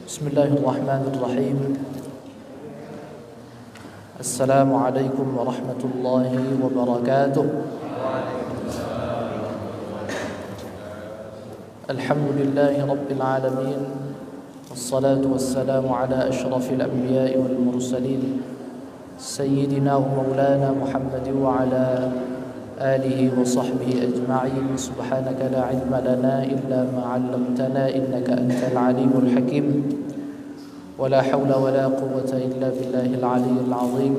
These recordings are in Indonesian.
بسم الله الرحمن الرحيم السلام عليكم ورحمة الله وبركاته الحمد لله رب العالمين والصلاة والسلام على أشرف الأنبياء والمرسلين سيدنا ومولانا محمد وعلى آله وصحبه أجمعين سبحانك لا علم لنا إلا ما علمتنا إنك أنت العليم الحكيم ولا حول ولا قوة إلا بالله العلي العظيم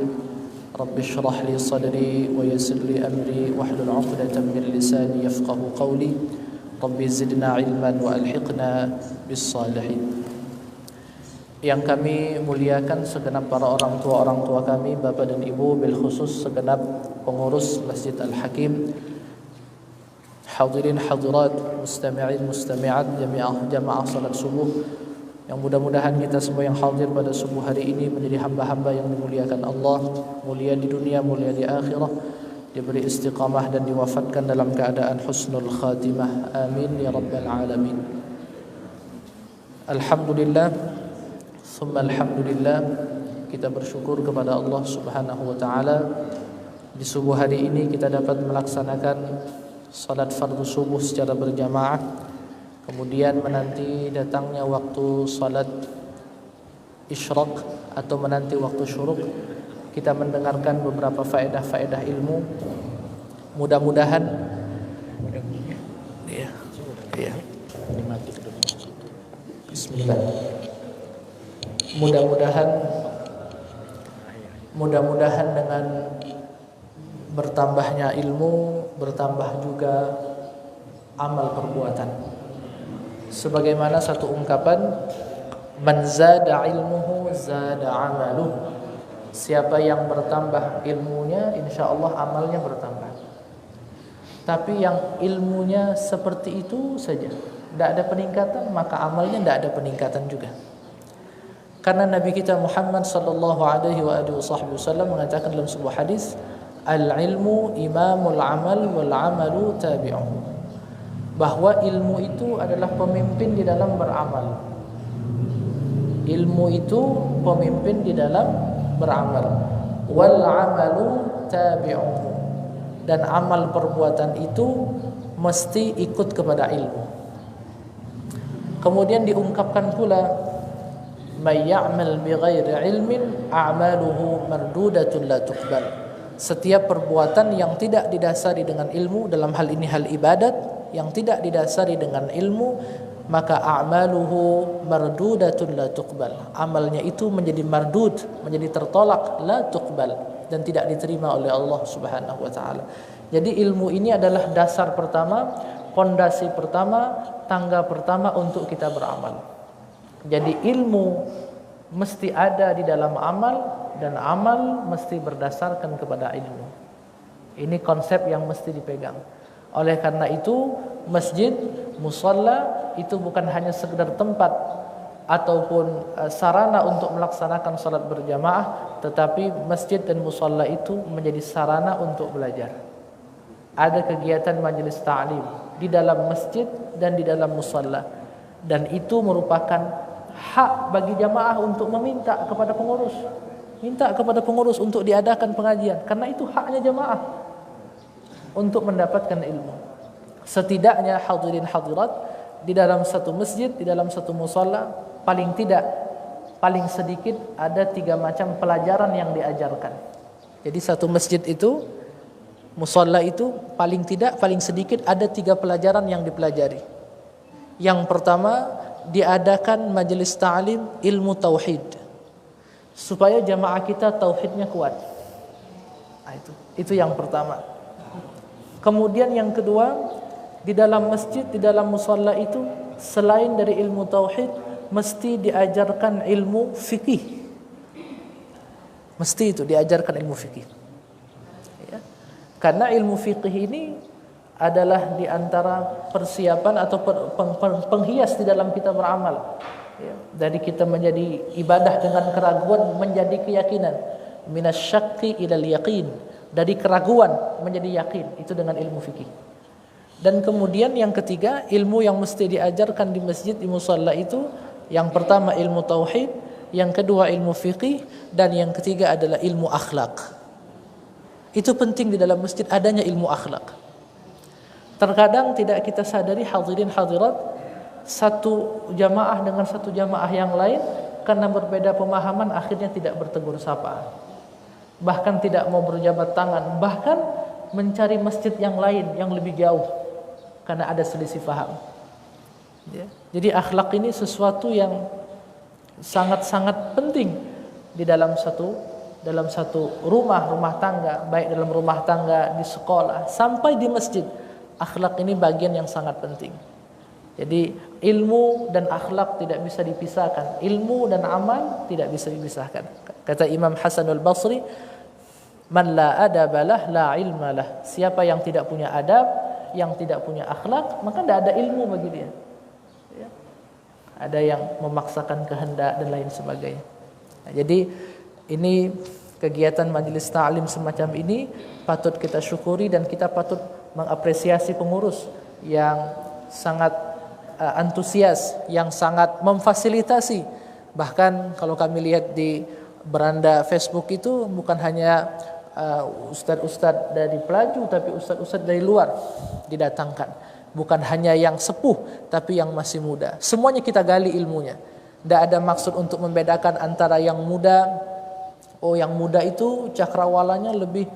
رب اشرح لي صدري ويسر لي أمري واحلل عقدة من لساني يفقه قولي رب زدنا علما وألحقنا بالصالحين. Yang kami muliakan segenap para orang tua kami, bapak dan ibu, bil khusus segenap pengurus Masjid Al-Hakim, hadirin hadirat, mustami'in mustami'at, jamaah salat subuh, yang mudah-mudahan kita semua yang hadir pada subuh hari ini menjadi hamba-hamba yang dimuliakan Allah, mulia di dunia, mulia di akhirat, diberi istiqamah dan diwafatkan dalam keadaan husnul khatimah. Amin ya rabbal alamin. Alhamdulillah, summa alhamdulillah, kita bersyukur kepada Allah Subhanahu wa taala di subuh hari ini kita dapat melaksanakan salat fardu subuh secara berjamaah. Kemudian menanti datangnya waktu salat isyraq atau menanti waktu syuruk, kita mendengarkan beberapa faedah-faedah ilmu. Mudah-mudahan Bismillah. Mudah-mudahan dengan bertambahnya ilmu bertambah juga amal perbuatan. Sebagaimana satu ungkapan, man zada ilmuhu zada amaluh. Siapa yang bertambah ilmunya, insyaallah amalnya bertambah. Tapi yang ilmunya seperti itu saja, tidak ada peningkatan, maka amalnya tidak ada peningkatan juga. Karena Nabi kita Muhammad sallallahu alaihi wasallam mengatakan dalam sebuah hadis, al-ilmu imamul amal wal amalu tabi'uhu. Bahwa ilmu itu adalah pemimpin di dalam beramal. Ilmu itu pemimpin di dalam beramal. Wal amalu tabi'uhu. Dan amal perbuatan itu mesti ikut kepada ilmu. Kemudian diungkapkan pula, may ya'mal bighairi ilmin a'maluhu mardudatun la tuqbal. Setiap perbuatan yang tidak didasari dengan ilmu, dalam hal ini hal ibadat yang tidak didasari dengan ilmu, maka a'maluhu mardudatun la tuqbal. Amalnya itu menjadi mardud, menjadi tertolak, la tuqbal, dan tidak diterima oleh Allah Subhanahu wa taala. Jadi ilmu ini adalah dasar pertama, pondasi pertama, tangga pertama untuk kita beramal. Jadi ilmu mesti ada di dalam amal, dan amal mesti berdasarkan kepada ilmu. Ini konsep yang mesti dipegang. Oleh karena itu, masjid, musalla itu bukan hanya sekedar tempat ataupun sarana untuk melaksanakan salat berjamaah, tetapi masjid dan musalla itu menjadi sarana untuk belajar. Ada kegiatan majelis ta'lim di dalam masjid dan di dalam musalla, dan itu merupakan hak bagi jamaah untuk meminta kepada pengurus, minta kepada pengurus untuk diadakan pengajian, karena itu haknya jamaah untuk mendapatkan ilmu. Setidaknya hadirin hadirat, di dalam satu masjid, di dalam satu musalla, paling sedikit ada 3 macam pelajaran yang diajarkan. Jadi satu masjid itu, musalla itu, paling sedikit ada 3 pelajaran yang dipelajari. Yang pertama, diadakan majelis ta'lim ilmu tauhid, supaya jamaah kita tauhidnya kuat. Nah, itu yang pertama. Kemudian yang kedua, di dalam masjid, di dalam musalla itu, selain dari ilmu tauhid, mesti diajarkan ilmu fikih. Mesti itu diajarkan ilmu fikih. Ya. Karena ilmu fikih ini adalah di antara persiapan atau penghias di dalam kita beramal. Ya. Dari kita menjadi ibadah dengan keraguan menjadi keyakinan. Minasyaqqi ilal yaqin. Dari keraguan menjadi yakin. Itu dengan ilmu fikih. Dan kemudian yang ketiga, ilmu yang mesti diajarkan di masjid, di musalla itu Yang pertama ilmu tauhid, yang kedua ilmu fiqih, dan yang ketiga adalah ilmu akhlak. Itu penting di dalam masjid adanya ilmu akhlak. Terkadang tidak kita sadari hadirin hadirat, satu jamaah dengan satu jamaah yang lain karena berbeda pemahaman akhirnya tidak bertegur sapa, bahkan tidak mau berjabat tangan, bahkan mencari masjid yang lain yang lebih jauh karena ada selisih paham. Ya. Jadi akhlak ini sesuatu yang sangat-sangat penting di dalam satu rumah tangga, baik dalam rumah tangga, di sekolah, sampai di masjid. Akhlak ini bagian yang sangat penting. Jadi ilmu dan akhlak tidak bisa dipisahkan. Ilmu dan amal tidak bisa dipisahkan. Kata Imam Hasanul Basri, man la adabalah la ilmalah. Siapa yang tidak punya adab, yang tidak punya akhlak, maka tidak ada ilmu bagi dia. Ya. Ada yang memaksakan kehendak dan lain sebagainya. Nah, jadi ini kegiatan majelis ta'lim semacam ini patut kita syukuri dan kita patut mengapresiasi pengurus yang sangat antusias, yang sangat memfasilitasi. Bahkan kalau kami lihat di beranda Facebook itu bukan hanya ustadz-ustadz dari Pelaju, tapi ustadz-ustadz dari luar didatangkan. Bukan hanya yang sepuh, tapi yang masih muda. Semuanya kita gali ilmunya. Tidak ada maksud untuk membedakan antara yang muda. Oh, yang muda itu cakrawalanya lebih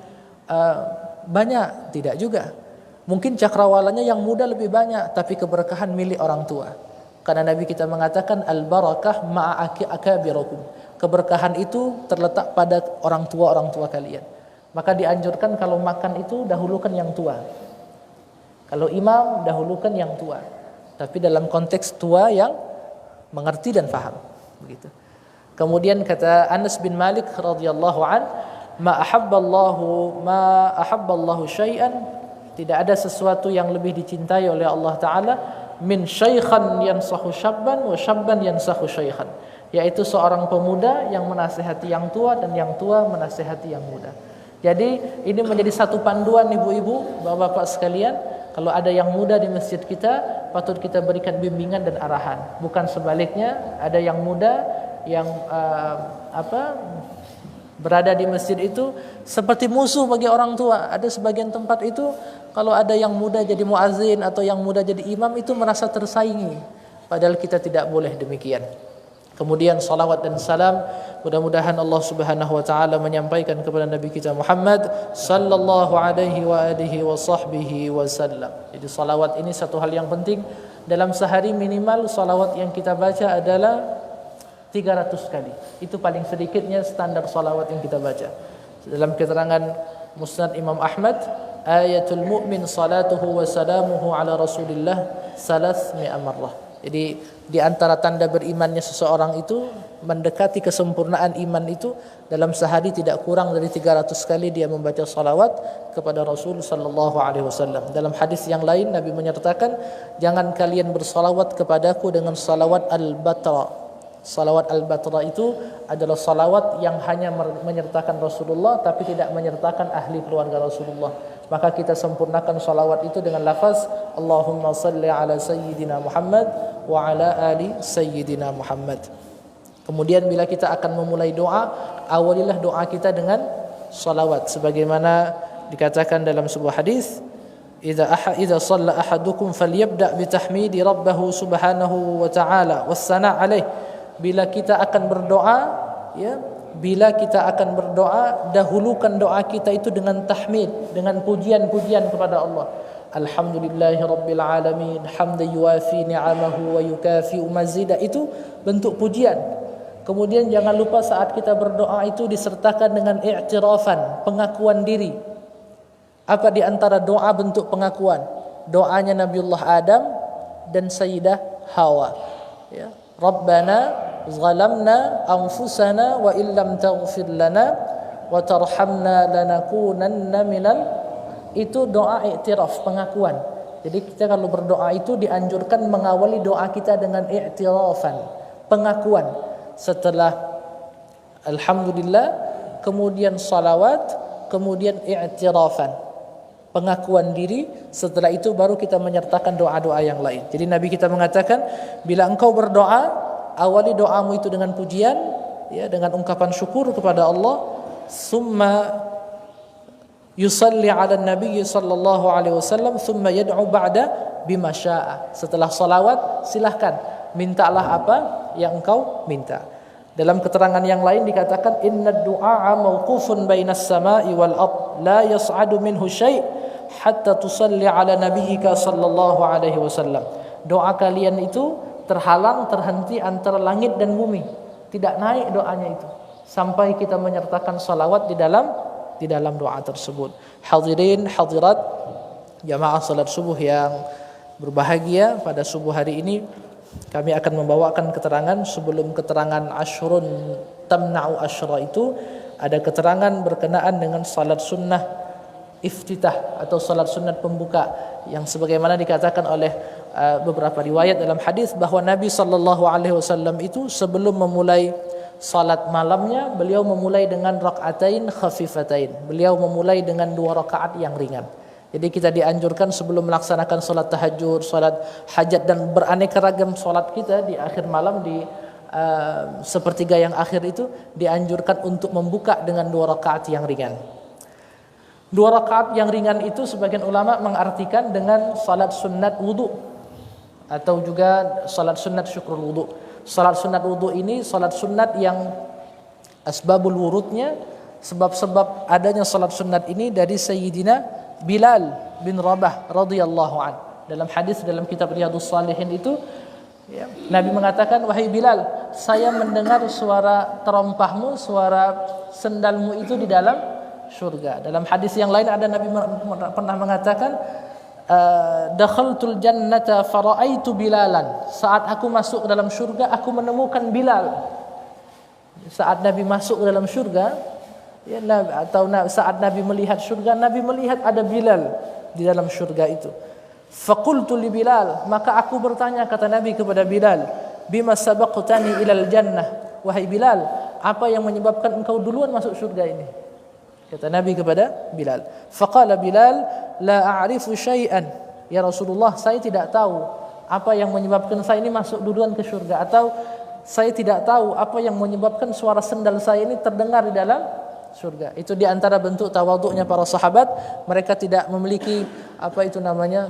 banyak. Tidak juga. Mungkin cakrawalanya yang muda lebih banyak, tapi keberkahan milik orang tua. Karena Nabi kita mengatakan al-barakah ma'aki akabirakum. Keberkahan itu terletak pada orang tua kalian. Maka dianjurkan kalau makan itu dahulukan yang tua. Kalau imam dahulukan yang tua. Tapi dalam konteks tua yang mengerti dan faham. Begitu. Kemudian kata Anas bin Malik radhiyallahu an, ma ahabballahu syai'an, tidak ada sesuatu yang lebih dicintai oleh Allah Ta'ala min syaikhan yansahu syabban wa syabban yansahu syaikhan, yaitu seorang pemuda yang menasihati yang tua dan yang tua menasihati yang muda. Jadi ini menjadi satu panduan ibu-ibu, bapak-bapak sekalian. Kalau ada yang muda di masjid kita, patut kita berikan bimbingan dan arahan. Bukan sebaliknya, ada yang muda yang berada di masjid itu seperti musuh bagi orang tua. Ada sebagian tempat itu kalau ada yang muda jadi muazin atau yang muda jadi imam itu merasa tersaingi. Padahal kita tidak boleh demikian. Kemudian salawat dan salam mudah-mudahan Allah Subhanahu wa taala menyampaikan kepada Nabi kita Muhammad sallallahu alaihi wa alihi wa sahbihi wasallam. Jadi salawat ini satu hal yang penting. Dalam sehari minimal salawat yang kita baca adalah 300 kali. Itu paling sedikitnya standar salawat yang kita baca. Dalam keterangan Musnad Imam Ahmad, ayatul mu'min salatuhu wa salamuhu ala Rasulillah 300 marrah. Jadi di antara tanda berimannya seseorang itu mendekati kesempurnaan iman itu dalam sehari tidak kurang dari 300 kali dia membaca salawat kepada Rasul sallallahu alaihi wasallam. Dalam hadis yang lain Nabi menyertakan, jangan kalian bersalawat kepadaku dengan salawat al-batra. Salawat al-batra itu adalah salawat yang hanya menyertakan Rasulullah tapi tidak menyertakan ahli keluarga Rasulullah. Maka kita sempurnakan salawat itu dengan lafaz Allahumma salli ala sayyidina Muhammad wa ala ali sayyidina Muhammad. Kemudian bila kita akan memulai doa, awalilah doa kita dengan salawat sebagaimana dikatakan dalam sebuah hadis, idza shalla ahadukum falyabda bitahmidi rabbahu subhanahu wa ta'ala was-sana' alaih. Bila kita akan berdoa, ya, bila kita akan berdoa, dahulukan doa kita itu dengan tahmid, dengan pujian-pujian kepada Allah. Alhamdulillahi rabbil alamin, hamdan yuafi ni'amahu wa yukafi'u mazida. Itu bentuk pujian. Kemudian jangan lupa saat kita berdoa itu disertakan dengan i'tirafan, pengakuan diri. Apa di antara doa bentuk pengakuan? Doanya Nabiullah Adam dan Sayyidah Hawa. Ya. Rabbana zalamna anfusana wa illam taghfir lana wa tarhamna lanakunanna minal. Itu doa i'tiraf, pengakuan. Jadi kita kalau berdoa itu dianjurkan mengawali doa kita dengan i'tirafan, pengakuan. Setelah alhamdulillah, kemudian salawat, kemudian i'tirafan, pengakuan diri. Setelah itu baru kita menyertakan doa-doa yang lain. Jadi Nabi kita mengatakan, bila engkau berdoa, awali doamu itu dengan pujian, ya, dengan ungkapan syukur kepada Allah. Summa yusalli ala nabi sallallahu alaihi wasallam, thumma yad'u ba'da bima syaa. Setelah salawat silahkan mintalah apa yang engkau minta. Dalam keterangan yang lain dikatakan inna du'a mawqufun bainas sama'i wal ard la yas'adu minhu syai' hatta tusalli ala nabiyyika sallallahu alaihi wasallam. Doa kalian itu terhalang, terhenti antara langit dan bumi. Tidak naik doanya itu sampai kita menyertakan salawat di dalam doa tersebut. Hadirin hadirat jamaah salat subuh yang berbahagia, pada subuh hari ini kami akan membawakan keterangan. Sebelum keterangan asyrun tamna'u asyra itu, ada keterangan berkenaan dengan salat sunnah iftitah atau salat sunat pembuka, yang sebagaimana dikatakan oleh beberapa riwayat dalam hadis bahwa Nabi sallallahu alaihi wasallam itu sebelum memulai salat malamnya, beliau memulai dengan rakaatain khafifatain. Beliau memulai dengan 2 rakaat yang ringan. Jadi kita dianjurkan sebelum melaksanakan salat tahajud, salat hajat dan beraneka ragam salat kita di akhir malam, di sepertiga yang akhir itu, dianjurkan untuk membuka dengan 2 rakaat yang ringan. 2 rakaat yang ringan itu sebagian ulama mengartikan dengan salat sunat wudu atau juga salat sunat syukrul wudu. Salat sunat wudu ini salat sunat yang asbabul wurudnya, sebab-sebab adanya salat sunat ini dari Sayyidina Bilal bin Rabah radhiyallahu an. Dalam hadis dalam kitab Riyadhus Shalihin itu, ya, Nabi mengatakan, wahai Bilal, saya mendengar suara terompahmu, suara sendalmu itu di dalam surga. Dalam hadis yang lain ada Nabi pernah mengatakan, dakhaltul jannata fara'aitu Bilalan. Saat aku masuk ke dalam surga, aku menemukan Bilal. Saat Nabi masuk ke dalam surga, ya, atau saat Nabi melihat surga, Nabi melihat ada Bilal di dalam surga itu. Faqultu li Bilal, maka aku bertanya, kata Nabi kepada Bilal, bima sabaqtani ilal jannah. Wahai Bilal, apa yang menyebabkan engkau duluan masuk surga ini? Kata Nabi kepada Bilal. Faqala Bilal, la a'rifu syai'an. Ya Rasulullah, saya tidak tahu apa yang menyebabkan saya ini masuk duluan ke surga, atau saya tidak tahu apa yang menyebabkan suara sendal saya ini terdengar di dalam surga. Itu di antara bentuk tawaduknya para sahabat. Mereka tidak memiliki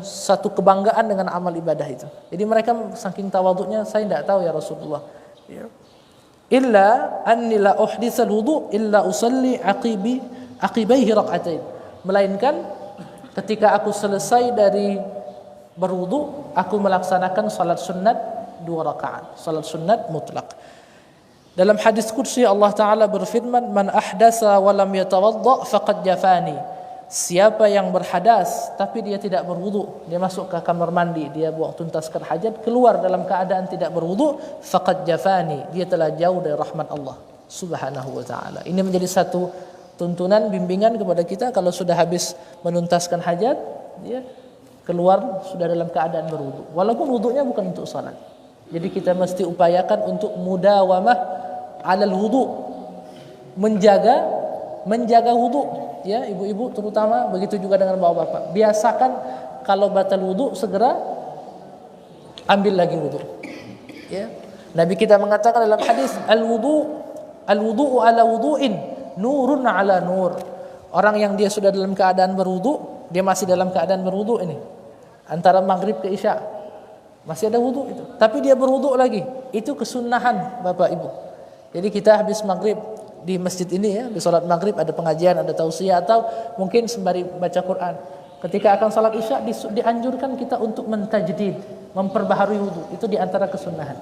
satu kebanggaan dengan amal ibadah itu. Jadi mereka saking tawaduknya, saya tidak tahu ya Rasulullah. Ya. Illa anni la uhditsal wudu illa usalli aqibaihi rak'atain. Melainkan ketika aku selesai dari berwudu, aku melaksanakan salat sunnat 2 rakaat, salat sunnat mutlak. Dalam hadis qudsi Allah Ta'ala berfirman, man ahdasa wa lam yatawadda faqad jafani. Siapa yang berhadas tapi dia tidak berwudu, dia masuk ke kamar mandi, dia buang tuntaskan hajat, keluar dalam keadaan tidak berwudu, faqad jafani, dia telah jauh dari rahmat Allah Subhanahu wa Ta'ala. Ini menjadi satu tuntunan, bimbingan kepada kita. Kalau sudah habis menuntaskan hajat, dia keluar sudah dalam keadaan berwudu, walaupun wudunya bukan untuk salat. Jadi kita mesti upayakan untuk mudawamah alal wudu, menjaga wudu, ya ibu-ibu terutama, begitu juga dengan bapak-bapak. Biasakan kalau batal wudu segera ambil lagi wudu. Ya. Nabi kita mengatakan dalam hadis, al-wudu ala wudu'in, nurun ala nur. Orang yang dia sudah dalam keadaan berwudu, dia masih dalam keadaan berwudu ini, antara maghrib ke isya masih ada wudu itu, tapi dia berwudu lagi. Itu kesunahan Bapak Ibu. Jadi kita habis maghrib di masjid ini, ya, di salat maghrib ada pengajian, ada tausiah, atau mungkin sembari baca Quran. Ketika akan salat isya dianjurkan kita untuk mentajdid, memperbaharui wudu. Itu di antara kesunahan.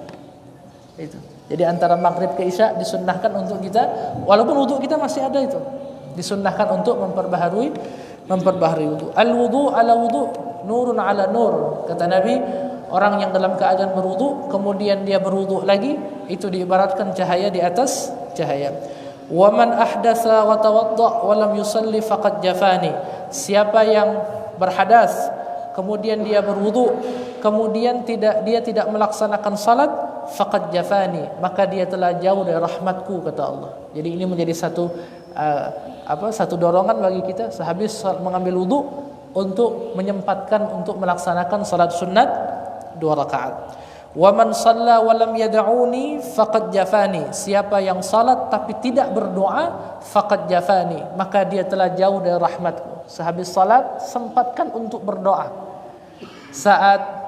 Itu. Jadi antara maghrib ke isya disunnahkan untuk kita, walaupun wudu kita masih ada itu, disunnahkan untuk memperbaharui wudu. Al wudu ala wudu, nurun ala nur. Kata Nabi, orang yang dalam keadaan berwudu kemudian dia berwudu lagi, itu diibaratkan cahaya di atas cahaya. Wa man ahdatsa wa tawadda wa lam yusalli faqad jafani. Siapa yang berhadas kemudian dia berwudu kemudian dia tidak melaksanakan salat, faqad jafani, maka dia telah jauh dari rahmatku, kata Allah. Jadi ini menjadi satu dorongan bagi kita sehabis mengambil wudu untuk menyempatkan untuk melaksanakan salat sunat 2 rakaat. Wa man shalla wa lam yad'uni faqad jafani. Siapa yang salat tapi tidak berdoa, faqad jafani, maka dia telah jauh dari rahmatku. Sehabis salat sempatkan untuk berdoa. Saat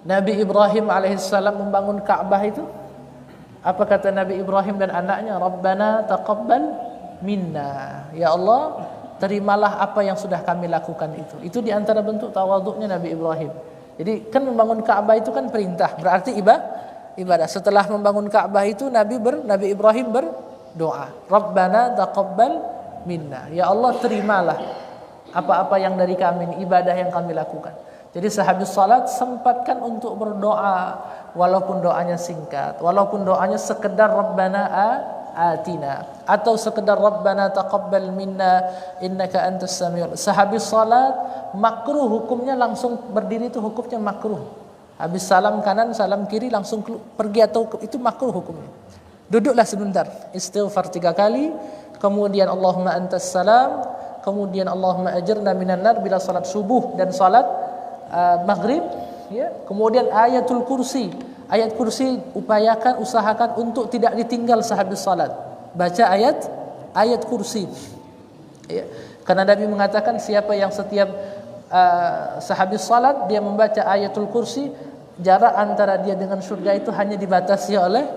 Nabi Ibrahim alaihissalam membangun Ka'bah itu, apa kata Nabi Ibrahim dan anaknya? Rabbana taqabbal minna. Ya Allah, terimalah apa yang sudah kami lakukan itu. Itu di antara bentuk tawaduknya Nabi Ibrahim. Jadi kan membangun Ka'bah itu kan perintah, berarti ibadah. Setelah membangun Ka'bah itu Nabi Ibrahim berdoa, Rabbana taqabbal minna. Ya Allah, terimalah apa-apa yang dari kami, ibadah yang kami lakukan. Jadi sehabis salat sempatkan untuk berdoa, walaupun doanya singkat, walaupun doanya sekedar Rabbana atina, atau sekedar Rabbana taqabbal minna innaka antas samiul. Sehabis salat makruh hukumnya langsung berdiri, itu hukumnya makruh. Habis salam kanan salam kiri langsung pergi, atau itu makruh hukumnya. Duduklah sebentar, istighfar 3 kali, kemudian Allahumma antas salam, kemudian Allahumma ajirna minan nar bila salat subuh dan salat maghrib, ya. Kemudian ayatul kursi. Ayat kursi usahakan untuk tidak ditinggal sehabis salat. Baca ayat kursi. Ya. Karena Nabi mengatakan siapa yang setiap sehabis salat dia membaca ayatul kursi, jarak antara dia dengan surga itu hanya dibatasi oleh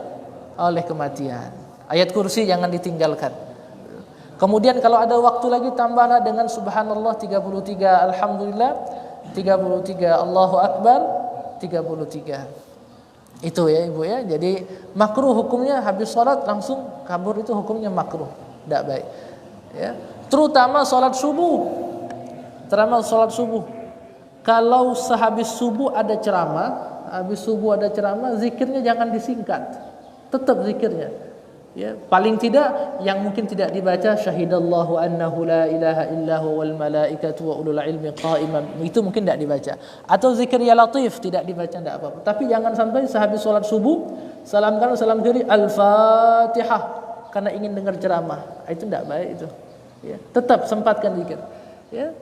kematian. Ayat kursi jangan ditinggalkan. Kemudian kalau ada waktu lagi tambahlah dengan subhanallah 33, alhamdulillah 33, Allahu akbar 33. Itu ya Ibu ya. Jadi makruh hukumnya habis salat langsung kabur, itu hukumnya makruh, tidak baik. Ya. Terutama salat subuh. Kalau sehabis subuh ada ceramah, zikirnya jangan disingkat. Tetap zikirnya. Ya, paling tidak yang mungkin tidak dibaca syahidallahu annahu la ilaha illahu wal malaikatu wa ulul ilmi qa'iman, itu mungkin tidak dibaca. Atau zikir ya latif tidak dibaca, tidak apa-apa. Tapi jangan sampai sehabis salat subuh salam kanan salam kiri al-Fatihah karena ingin dengar ceramah. Itu tidak baik itu. Ya, tetap sempatkan zikir. Ya.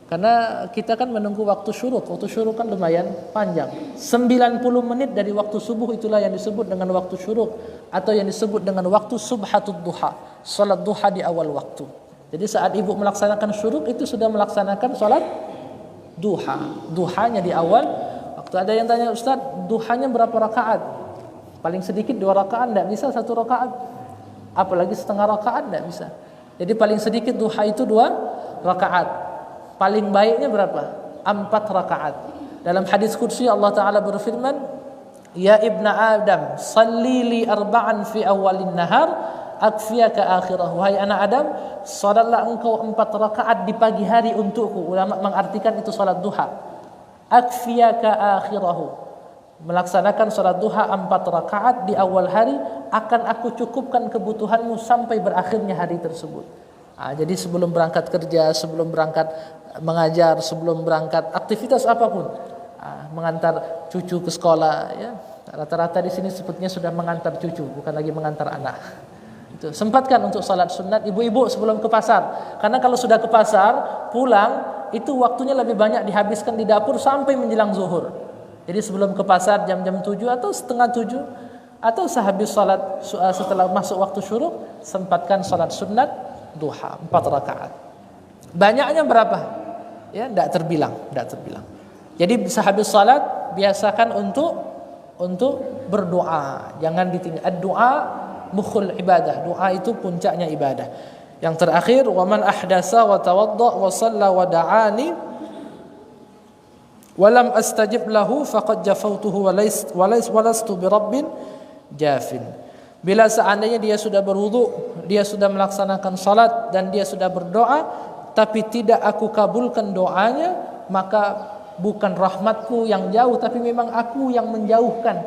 Karena kita kan menunggu waktu syuruk. Waktu syuruk kan lumayan panjang. 90 menit dari waktu subuh itulah yang disebut dengan waktu syuruk, atau yang disebut dengan waktu subhatud duha, salat duha di awal waktu. Jadi saat ibu melaksanakan syuruk itu sudah melaksanakan salat duha. Duhanya di awal waktu. Ada yang tanya, Ustaz, duhanya berapa rakaat? Paling sedikit 2 rakaat, tidak bisa 1 rakaat. Apalagi setengah rakaat tidak bisa. Jadi paling sedikit duha itu 2 rakaat. Paling baiknya berapa? 4 rakaat. Dalam hadis qudsi Allah Ta'ala berfirman, Ya ibna Adam, salli li arba'an fi awalin nahar, akfiyaka akhirah. Wahai anak Adam, salatlah engkau 4 rakaat di pagi hari untukku. Ulama mengartikan itu salat duha. Akfiyaka akhirahu. Melaksanakan salat duha 4 rakaat di awal hari akan aku cukupkan kebutuhanmu sampai berakhirnya hari tersebut. Jadi sebelum berangkat kerja, sebelum berangkat mengajar, sebelum berangkat aktivitas apapun, mengantar cucu ke sekolah, ya. Rata-rata di sini sepertinya sudah mengantar cucu, bukan lagi mengantar anak. Itu sempatkan untuk salat sunat ibu-ibu sebelum ke pasar. Karena kalau sudah ke pasar, pulang itu waktunya lebih banyak dihabiskan di dapur sampai menjelang zuhur. Jadi sebelum ke pasar jam-jam 7 atau setengah 7 atau sehabis salat setelah masuk waktu syuruk, sempatkan salat sunat duha 4 rakaat. Banyaknya berapa? Ya, tidak terbilang. Jadi sehabis salat biasakan untuk berdoa, jangan ditinggal. Doa mukhul ibadah. Doa itu puncaknya ibadah. Yang terakhir, wa man ahdasa wa tawadda wa shalla wa da'ani wa lam astajib lahu faqad jafautuhu wa lastu bi rabbin jafin. Bila seandainya dia sudah berwudu, dia sudah melaksanakan salat dan dia sudah berdoa, tapi tidak aku kabulkan doanya, maka bukan rahmatku yang jauh, tapi memang aku yang menjauhkan,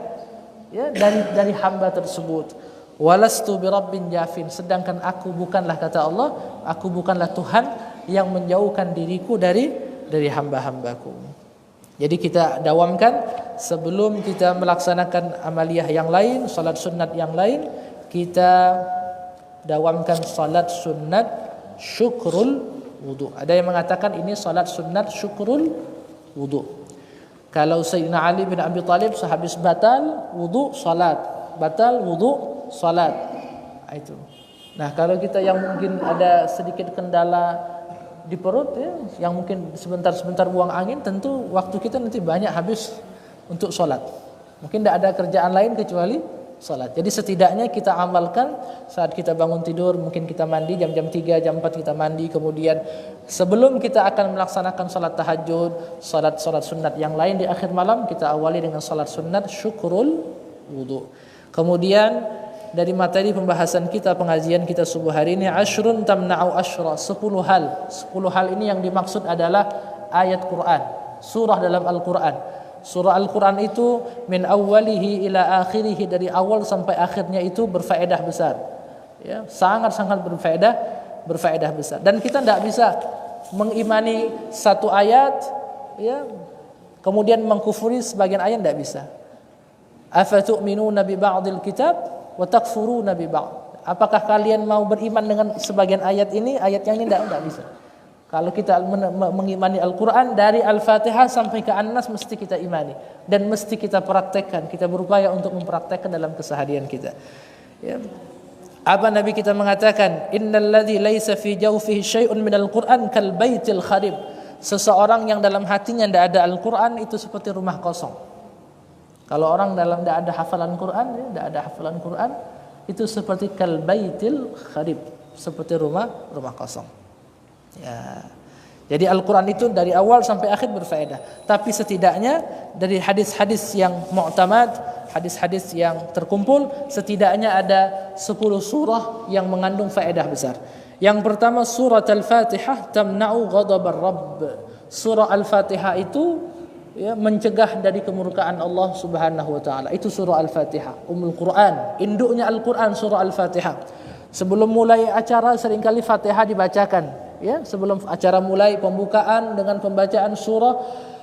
ya, dari hamba tersebut. Walastu birabbin jafin, sedangkan aku bukanlah, kata Allah, aku bukanlah Tuhan yang menjauhkan diriku dari hamba-hambaku. Jadi kita dawamkan sebelum kita melaksanakan amaliyah yang lain, salat sunat yang lain, kita dawamkan salat sunat syukrul wudu. Ada yang mengatakan ini salat sunat syukrul wudu. Kalau Sayyidina Ali bin Abi Thalib sehabis batal wudu salat, batal wudu salat. Itu. Nah, kalau kita yang mungkin ada sedikit kendala di perut ya, yang mungkin sebentar-sebentar buang angin, tentu waktu kita nanti banyak habis untuk salat. Mungkin tidak ada kerjaan lain kecuali salat. Jadi setidaknya kita amalkan saat kita bangun tidur, mungkin kita mandi jam 3, jam 4 kita mandi, kemudian sebelum kita akan melaksanakan salat tahajud, salat sunat yang lain di akhir malam, kita awali dengan salat sunat syukrul wudu. Kemudian dari materi pembahasan kita, pengajian kita subuh hari ini, asyrun tamna'u asyra, 10 hal. 10 hal ini yang dimaksud adalah ayat Quran, surah dalam Al-Quran. Surah Al-Quran itu min awwalihi ila akhirihi, dari awal sampai akhirnya itu berfaedah besar. Ya, sangat-sangat berfaedah besar. Dan kita tidak bisa mengimani satu ayat ya, kemudian mengkufuri sebagian ayat, tidak bisa. Afatu'minuna bi ba'dil kitab wa takfuruna bi ba'd. Apakah kalian mau beriman dengan sebagian ayat ini, ayat yang ini? Tidak bisa. Kalau kita mengimani Al-Quran dari Al-Fatihah sampai ke An-Nas, mesti kita imani dan mesti kita praktekkan. Kita berupaya untuk mempraktekkan dalam keseharian kita. Ya. Apa Nabi kita mengatakan, innal ladzi laisa fi jawfihi syai'un minal Qur'an kal baitil kharib. Seseorang yang dalam hatinya tidak ada Al-Quran itu seperti rumah kosong. Kalau orang dalam tidak ada hafalan Quran, tidak ada hafalan Quran, itu seperti kal baitil kharib, seperti rumah kosong. Ya. Jadi Al-Quran itu dari awal sampai akhir berfaedah. Tapi setidaknya dari hadis-hadis yang mu'tamad, hadis-hadis yang terkumpul, setidaknya ada 10 surah yang mengandung faedah besar. Yang pertama, surah Al-Fatihah tamna'u ghadabar Rabb. Surah Al-Fatihah itu ya, mencegah dari kemurkaan Allah Subhanahu wa taala. Itu surah Al-Fatihah, Ummul Quran, induknya Al-Quran, surah Al-Fatihah. Sebelum mulai acara seringkali Fatihah dibacakan. Ya, sebelum acara mulai, pembukaan dengan pembacaan surah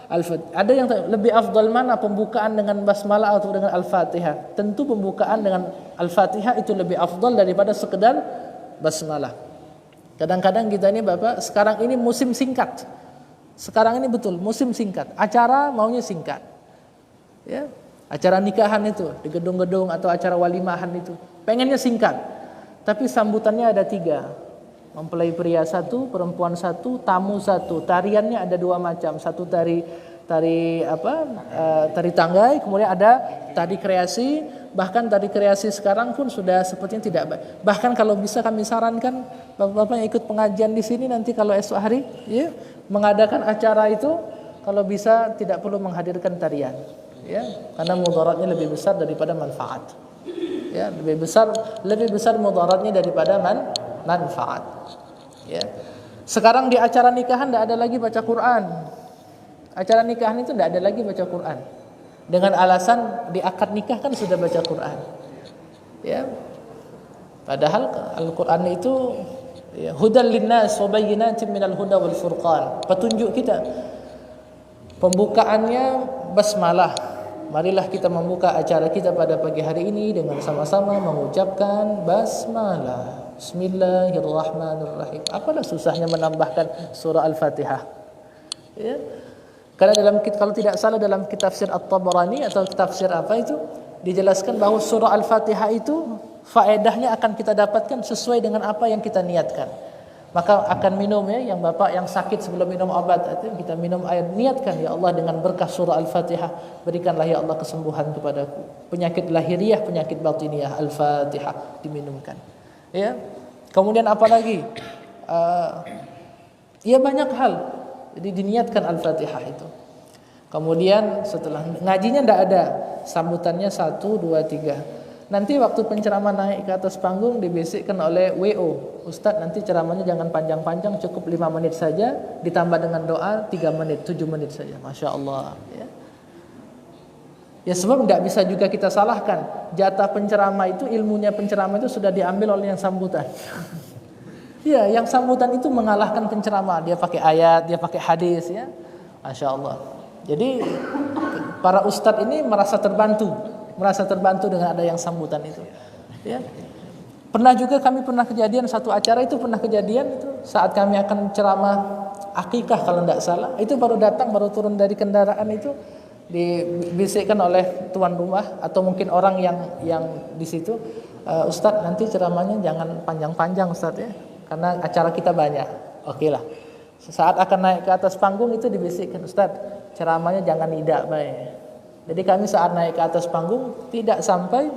Al-Fatihah. Ada yang lebih afdal mana, pembukaan dengan basmalah atau dengan Al-Fatihah? Tentu pembukaan dengan Al-Fatihah itu lebih afdal daripada sekedar basmalah. Kadang-kadang kita ini Bapak, sekarang ini musim singkat. Sekarang ini betul musim singkat. Acara maunya singkat. Ya, acara nikahan itu di gedung-gedung atau acara walimahan itu pengennya singkat. Tapi sambutannya ada 3. Mempelai pria 1, perempuan 1, tamu 1. Tariannya ada 2 macam. Satu tari tanggai, kemudian ada tari kreasi. Bahkan tari kreasi sekarang pun sudah sepertinya tidak baik. Bahkan kalau bisa kami sarankan Bapak-bapak yang ikut pengajian di sini nanti kalau esok hari ya, mengadakan acara itu kalau bisa tidak perlu menghadirkan tarian. Ya, karena mudaratnya lebih besar daripada manfaat. Ya, lebih besar mudaratnya daripada manfaat. Ya. Sekarang di acara nikahan tidak ada lagi baca Quran. Acara nikahan itu tidak ada lagi baca Quran. Dengan alasan di akad nikah kan sudah baca Quran. Ya. Padahal Al-Quran itu ya, hudal linnas wa bayyinatin minal huda wal furqan. Petunjuk kita. Pembukaannya basmalah. Marilah kita membuka acara kita pada pagi hari ini dengan sama-sama mengucapkan basmalah. Bismillahirrahmanirrahim. Apalah susahnya menambahkan surah Al-Fatihah? Ya. Karena kalau tidak salah dalam kitab tafsir At-Tabarani atau tafsir apa itu dijelaskan bahwa surah Al-Fatihah itu faedahnya akan kita dapatkan sesuai dengan apa yang kita niatkan. Maka akan minum ya, yang bapak yang sakit sebelum minum obat itu kita minum air, niatkan ya Allah dengan berkah surah Al-Fatihah berikanlah ya Allah kesembuhan kepadaku. Penyakit lahiriah, penyakit batiniah, Al-Fatihah diminumkan. Ya. Kemudian apa lagi? Ya banyak hal. Jadi diniatkan Al-Fatihah itu. Kemudian setelah ngajinya tidak ada, sambutannya 1, 2, 3. Nanti waktu penceramah naik ke atas panggung dibisikkan oleh WO, Ustadz nanti ceramahnya jangan panjang-panjang, cukup 5 menit saja, ditambah dengan doa 3 menit, 7 menit saja. Masya Allah. Ya sebab tidak bisa juga kita salahkan. Jatah penceramah itu, ilmunya penceramah itu sudah diambil oleh yang sambutan. Ya, yang sambutan itu mengalahkan penceramah. Dia pakai ayat, dia pakai hadis, ya. Masya Allah. Jadi para ustadz ini merasa terbantu dengan ada yang sambutan itu. Ya. Kami pernah kejadian satu acara itu saat kami akan ceramah akikah kalau tidak salah. Itu baru turun dari kendaraan itu dibisikkan oleh tuan rumah atau mungkin orang yang di situ, Ustadz nanti ceramahnya jangan panjang-panjang Ustadz ya, karena acara kita banyak. Oke lah. Saat akan naik ke atas panggung itu dibisikkan, Ustadz ceramahnya jangan nidak baik. Jadi kami saat naik ke atas panggung tidak sampai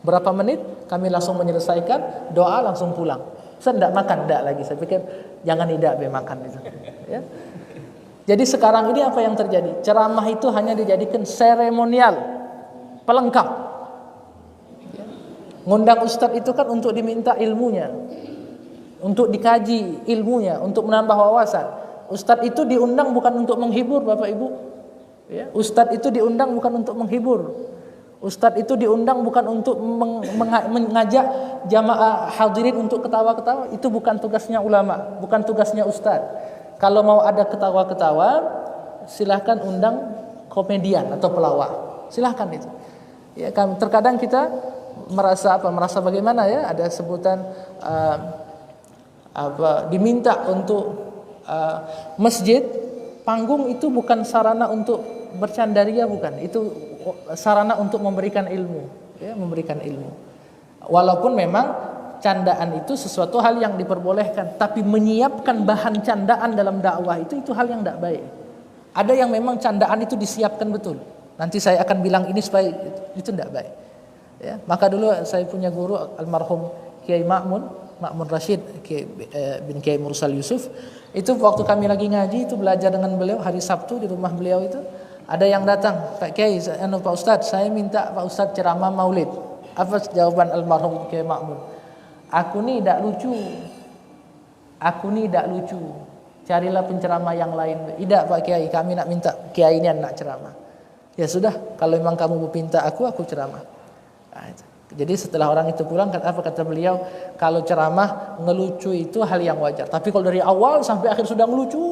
berapa menit kami langsung menyelesaikan doa langsung pulang. Ustadz tidak makan, tidak lagi. Saya pikir jangan nidak baik makan itu. Ya. Jadi sekarang ini apa yang terjadi? Ceramah itu hanya dijadikan seremonial, pelengkap. Ngundang ustadz itu kan untuk diminta ilmunya, untuk dikaji ilmunya, untuk menambah wawasan. Ustadz itu diundang bukan untuk menghibur Bapak Ibu. Ya, ustadz itu diundang bukan untuk menghibur. Ustadz itu diundang bukan untuk mengajak jamaah hadirin untuk ketawa-ketawa. Itu bukan tugasnya ulama, bukan tugasnya ustadz. Kalau mau ada ketawa-ketawa, silahkan undang komedian atau pelawak. Silahkan itu. Ya, terkadang kita merasa bagaimana ya? Ada sebutan diminta untuk masjid, panggung itu bukan sarana untuk bercandaria, bukan. Itu sarana untuk memberikan ilmu, ya, memberikan ilmu. Walaupun memang candaan itu sesuatu hal yang diperbolehkan, tapi menyiapkan bahan candaan dalam dakwah itu hal yang tidak baik. Ada yang memang candaan itu disiapkan betul. Nanti saya akan bilang ini supaya itu tidak baik. Ya, maka dulu saya punya guru almarhum Kiai Ma'mun Rashid bin Kiai Mursal Yusuf. Itu waktu kami lagi ngaji itu belajar dengan beliau hari Sabtu di rumah beliau itu, ada yang datang, Pak Kiai, Pak Ustadz, saya minta Pak Ustadz ceramah Maulid. Apa jawaban almarhum Kiai Ma'mun? Aku ni tidak lucu. Carilah penceramah yang lain. Tidak Pak Kiai, kami nak minta Kiai ini nak ceramah. Ya sudah, kalau memang kamu minta aku ceramah. Nah, jadi setelah orang itu pulang, apa kata beliau? Kalau ceramah ngelucu itu hal yang wajar. Tapi kalau dari awal sampai akhir sudah ngelucu,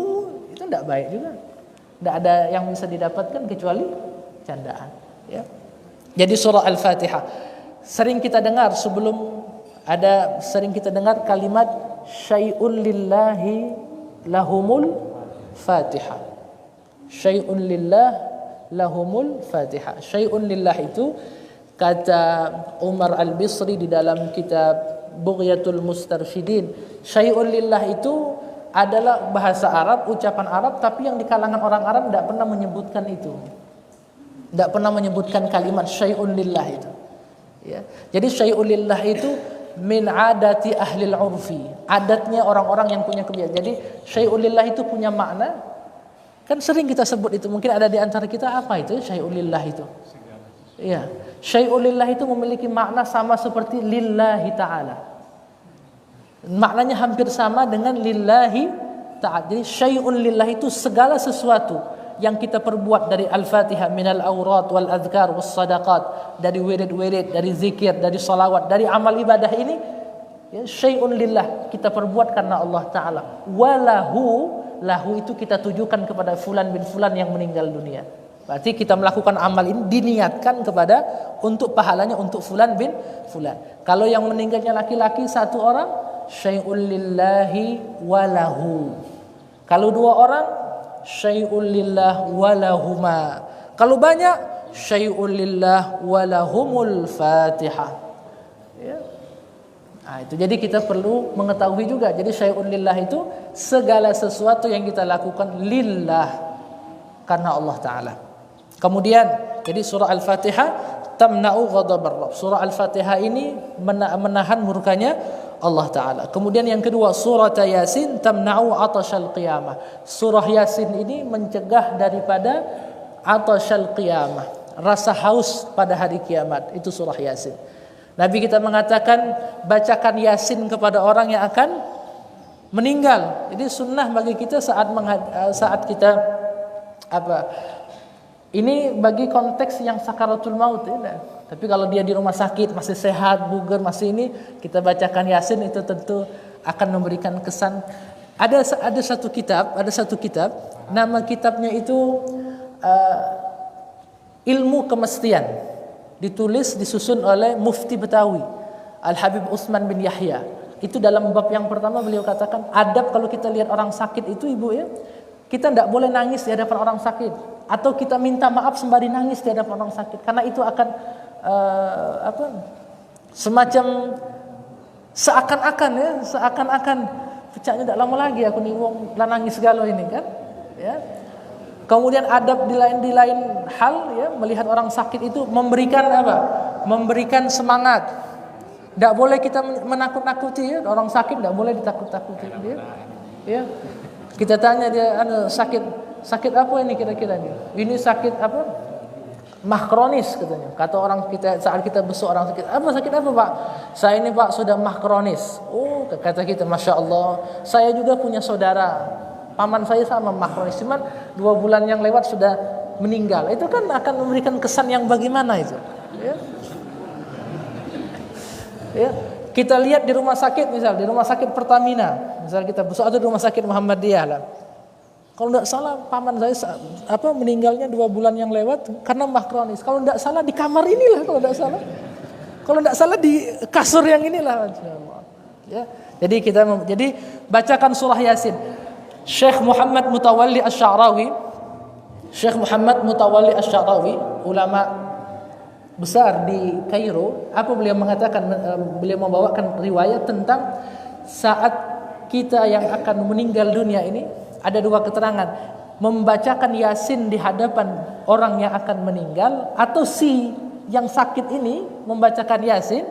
itu tidak baik juga. Tidak ada yang bisa didapatkan kecuali candaan. Ya. Jadi surah Al-Fatihah sering kita dengar sering kita dengar kalimat syai'un lillahi lahumul fatihah. Syai'un lillah lahumul fatihah. Syai'un lillah itu kata Umar Al-Bisri di dalam kitab Bughyatul Mustarsyidin. Syai'un lillah itu adalah bahasa Arab, ucapan Arab, tapi yang di kalangan orang Arab tidak pernah menyebutkan itu. Tidak pernah menyebutkan kalimat syai'un lillah itu. Ya. Jadi syai'un lillah itu min adati ahlil urfi, adatnya orang-orang yang punya kebiasaan. Jadi syai'un lillah itu punya makna. Kan sering kita sebut itu, mungkin ada di antara kita, apa itu syai'un lillah itu? Iya, syai'un lillah itu memiliki makna sama seperti lillahi ta'ala. Maknanya hampir sama dengan lillahi ta'ala. Jadi syai'un lillah itu segala sesuatu yang kita perbuat dari Al-Fatihah, minal awrat wal adhkar was sadaqat, dari wirid-wirid, dari zikir, dari salawat, dari amal ibadah ini, ya, syai'un lillah, kita perbuat karena Allah Ta'ala. Lahu itu kita tujukan kepada fulan bin fulan yang meninggal dunia. Berarti kita melakukan amal ini diniatkan kepada untuk pahalanya untuk fulan bin fulan. Kalau yang meninggalnya laki-laki satu orang, syai'un lillahi walahu. Kalau dua orang, syai'un lillah walahuma. Kalau banyak, syai'un lillah walahumul fatihah. Ya. Nah, itu jadi kita perlu mengetahui juga. Jadi syai'un lillah itu segala sesuatu yang kita lakukan lillah, karena Allah Ta'ala. Kemudian jadi surah Al-Fatihah tamna'u ghadabar Rabb. Surah Al-Fatihah ini menahan murkanya Allah Ta'ala. Kemudian yang kedua, surah Yasin tamna'u atasyal qiyamah. Surah Yasin ini mencegah daripada atasyal qiyamah, rasa haus pada hari kiamat. Itu surah Yasin. Nabi kita mengatakan bacakan Yasin kepada orang yang akan meninggal. Jadi sunnah bagi kita saat kita ini bagi konteks yang sakaratul maut ya. Tapi kalau dia di rumah sakit masih sehat, bugar, masih ini, kita bacakan Yasin, itu tentu akan memberikan kesan. Ada satu kitab, nama kitabnya itu Ilmu Kemestian. Disusun oleh Mufti Betawi Al-Habib Utsman bin Yahya. Itu dalam bab yang pertama beliau katakan adab kalau kita lihat orang sakit itu, ibu ya, kita tidak boleh nangis di hadapan orang sakit. atau kita minta maaf sembari nangis di hadapan orang sakit, karena itu akan semacam seakan-akan pecahnya tidak lama lagi aku nih wong nangis segala ini kan, ya. Kemudian adab di lain hal, ya, melihat orang sakit itu memberikan apa? Memberikan semangat. Tidak boleh kita menakut-nakuti, ya. Orang sakit tidak boleh ditakut-takuti, ya. Kita tanya dia, sakit apa ini kira-kira nih? Ini sakit apa? Mah kronis katanya. Kata orang kita saat kita besok orang sakit, sakit apa Pak? Saya ini Pak sudah mah kronis. Oh, kata kita, Masya Allah. Saya juga punya saudara, paman saya sama mah kronis, cuman 2 bulan yang lewat sudah meninggal. Itu kan akan memberikan kesan yang bagaimana itu, ya. Ya, kita lihat di rumah sakit, misal di rumah sakit Pertamina, misal kita besok atau di rumah sakit Muhammadiyah lah. Kalau tidak salah paman saya meninggalnya 2 bulan yang lewat karena mah kronis. Kalau tidak salah di kamar inilah, kalau tidak salah di kasur yang inilah. Ya, jadi bacakan surah Yasin. Syekh Muhammad Mutawalli Asy-Sya'rawi, ulama besar di Kairo, beliau mengatakan, beliau membawakan riwayat tentang saat kita yang akan meninggal dunia ini, ada 2 keterangan, membacakan Yasin di hadapan orang yang akan meninggal, atau si yang sakit ini membacakan Yasin,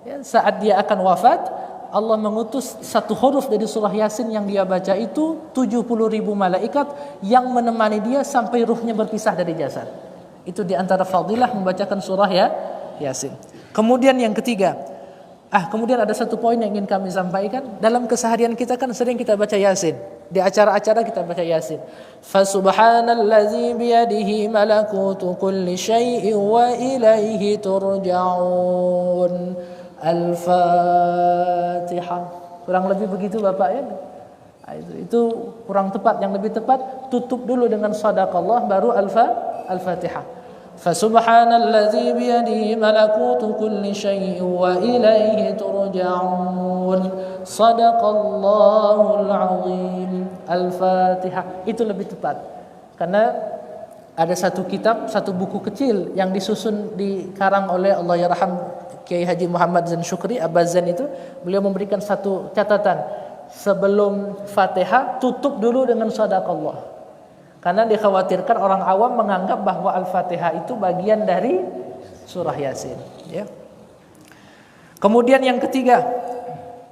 ya, saat dia akan wafat. Allah mengutus 1 huruf dari surah Yasin yang dia baca itu 70.000 malaikat yang menemani dia sampai ruhnya berpisah dari jasad. Itu di antara fadilah membacakan surah Yasin. Kemudian yang ketiga, kemudian ada 1 poin yang ingin kami sampaikan. Dalam keseharian kita kan sering kita baca Yasin. Di acara-acara kita baca Yasin. Fasubhanallazi biyadihi malakutu kulli syai'in wa ilaihi turja'un. Al-Fatihah. Kurang lebih begitu Bapak, ya. Itu kurang tepat. Yang lebih tepat tutup dulu dengan sadaqallah baru Al-Fatihah. Fasubhanallazi biyadihi malakutu kulli syai'in wa ilaihi turja'un. Sadaqallahul azim. Al-Fatihah. Itu lebih tepat. Karena ada 1 kitab, 1 buku kecil yang disusun dikarang oleh Allahyarham Kiai Haji Muhammad Zain Syukri, Abbas Zain itu, beliau memberikan 1 catatan. Sebelum Fatihah tutup dulu dengan sadaqallah. Karena dikhawatirkan orang awam menganggap bahwa Al-Fatihah itu bagian dari surah Yasin, ya. Kemudian yang ketiga,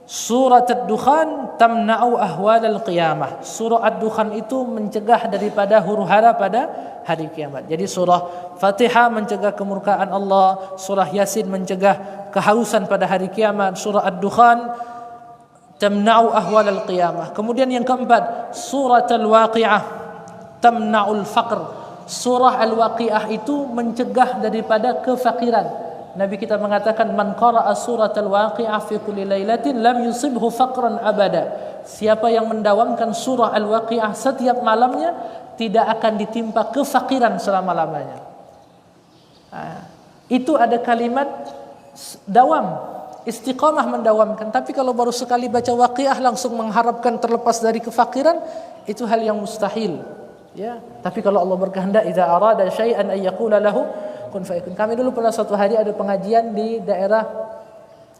Surat Ad-Dukhan tamna'u ahwal al-qiyamah. Surah Ad-Dukhan itu mencegah daripada huru-hara pada hari kiamat. Jadi surah Fatihah mencegah kemurkaan Allah, surah Yasin mencegah kehausan pada hari kiamat, surah Ad-Dukhan tamna'u ahwal al-qiyamah. Kemudian yang keempat, Surat Al-Waqi'ah tamna'ul faqr. Surah Al-Waqi'ah itu mencegah daripada kefakiran. Nabi kita mengatakan, man qara'a surat al-waqi'ah fi kulli lailatin lam yusibhu faqran abada. Siapa yang mendawamkan surah al-waqi'ah setiap malamnya tidak akan ditimpa kefakiran selama-lamanya. Itu ada kalimat dawam, istiqamah mendawamkan. Tapi kalau baru sekali baca waqi'ah langsung mengharapkan terlepas dari kefakiran, itu hal yang mustahil, ya. Tapi kalau Allah berkehendak, idza arada syai'an ay yaqula lahu kun fayakun. Kami dulu pernah suatu hari ada pengajian di daerah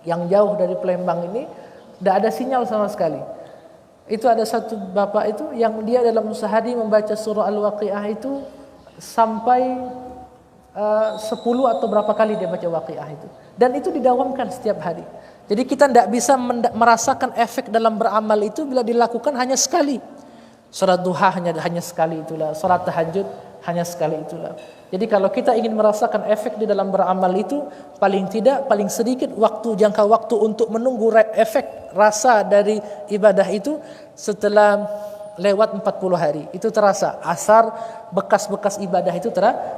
yang jauh dari Palembang ini, tidak ada sinyal sama sekali. Itu ada 1 bapak itu yang dia dalam sehari membaca surah Al-Waqi'ah itu sampai 10 atau berapa kali dia baca Waqi'ah itu. Dan itu didawamkan setiap hari. Jadi kita tidak bisa merasakan efek dalam beramal itu bila dilakukan hanya sekali. Salat duha hanya sekali itulah, salat tahajud hanya sekali itulah. Jadi kalau kita ingin merasakan efek di dalam beramal itu, paling sedikit jangka waktu untuk menunggu efek rasa dari ibadah itu setelah lewat 40 hari. Itu terasa, asar bekas-bekas ibadah itu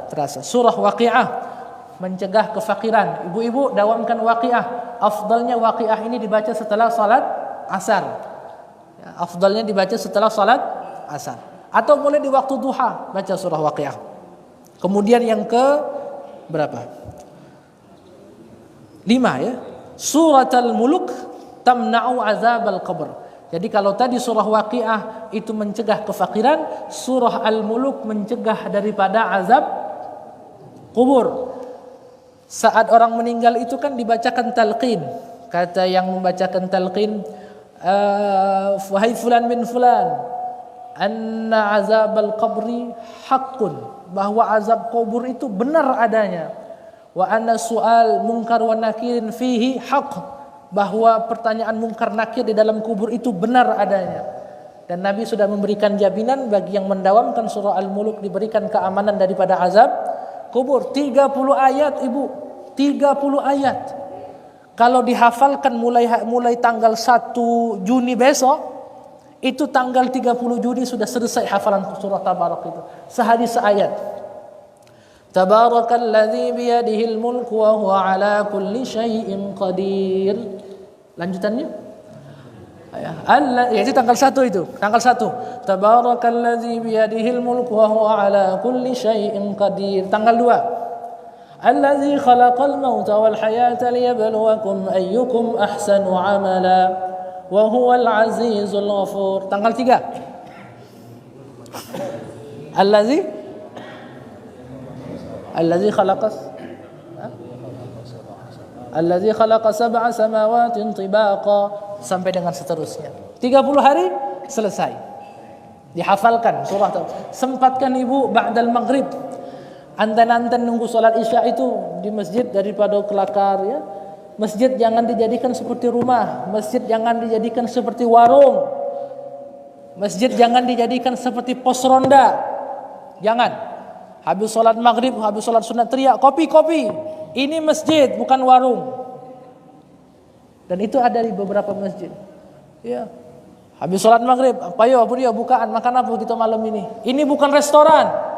terasa. Surah Waqi'ah mencegah kefakiran. Ibu-ibu dawamkan Waqi'ah. Afdalnya Waqi'ah ini dibaca setelah salat asar. Afdalnya dibaca setelah salat asar. Atau boleh di waktu duha baca surah Waqi'ah. Kemudian yang ke berapa? 5, ya. Surat Al-Muluk tamna'u azab al-qabr. Jadi kalau tadi surah Waqiah itu mencegah kefakiran, surah Al-Muluk mencegah daripada azab kubur. Saat orang meninggal itu kan dibacakan talqin. Kata yang membacakan talqin, wahai fulan bin fulan, anna azab al-qabri haqqun, bahwa azab kubur itu benar adanya. Wa anna su'al munkar wa nakirin fihi haqq, bahwa pertanyaan mungkar nakir di dalam kubur itu benar adanya. Dan Nabi sudah memberikan jaminan bagi yang mendawamkan surah Al-Muluk diberikan keamanan daripada azab kubur. 30 ayat Ibu, 30 ayat. Kalau dihafalkan mulai tanggal 1 Juni besok, itu tanggal 30 Juni sudah selesai hafalan surah Tabarak itu. Sehari seayat. Tabarakalladzi biyadihil mulku wa huwa ala kulli syai'in qadir. Lanjutannya? Itu tanggal 1 itu. Tanggal 1. Tabarakalladzi biyadihil mulku wa huwa ala kulli syai'in qadir. Tanggal 2. Alladzi khalaqal mauta wal hayata liyabluwakum ayyukum ahsanu amala wa huwal azizul ghafur. Tanggal 3. Alladzi khalaqa sab'a samawatin tibaqa sampai dengan seterusnya. 30 hari selesai. Dihafalkan surah. Sempatkan Ibu ba'dal maghrib. Anten-anten nunggu salat Isya itu di masjid daripada kelakar ya. Masjid jangan dijadikan seperti rumah, masjid jangan dijadikan seperti warung. Masjid jangan dijadikan seperti pos ronda. Jangan. Habis sholat maghrib, habis sholat sunat teriak, kopi. Ini masjid, bukan warung. Dan itu ada di beberapa masjid. Ya. Habis sholat maghrib, apa dia bukaan, makan apa kita malam ini? Ini bukan restoran.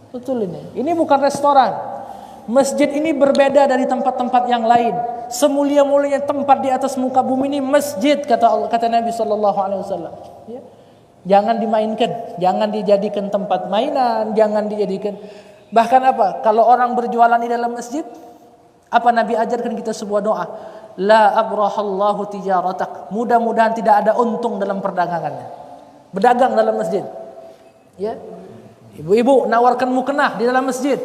Betul ini. Ini bukan restoran. Masjid ini berbeda dari tempat-tempat yang lain. Semulia-mulianya tempat di atas muka bumi ini masjid, kata Nabi SAW. Ya. Jangan dimainkan, jangan dijadikan tempat mainan, jangan dijadikan. Bahkan apa? Kalau orang berjualan di dalam masjid, apa Nabi ajarkan kita sebuah doa? La abrahallahu tijaratak. Mudah-mudahan tidak ada untung dalam perdagangannya. Berdagang dalam masjid. Ya. Ibu-ibu nawarkan mukena di dalam masjid.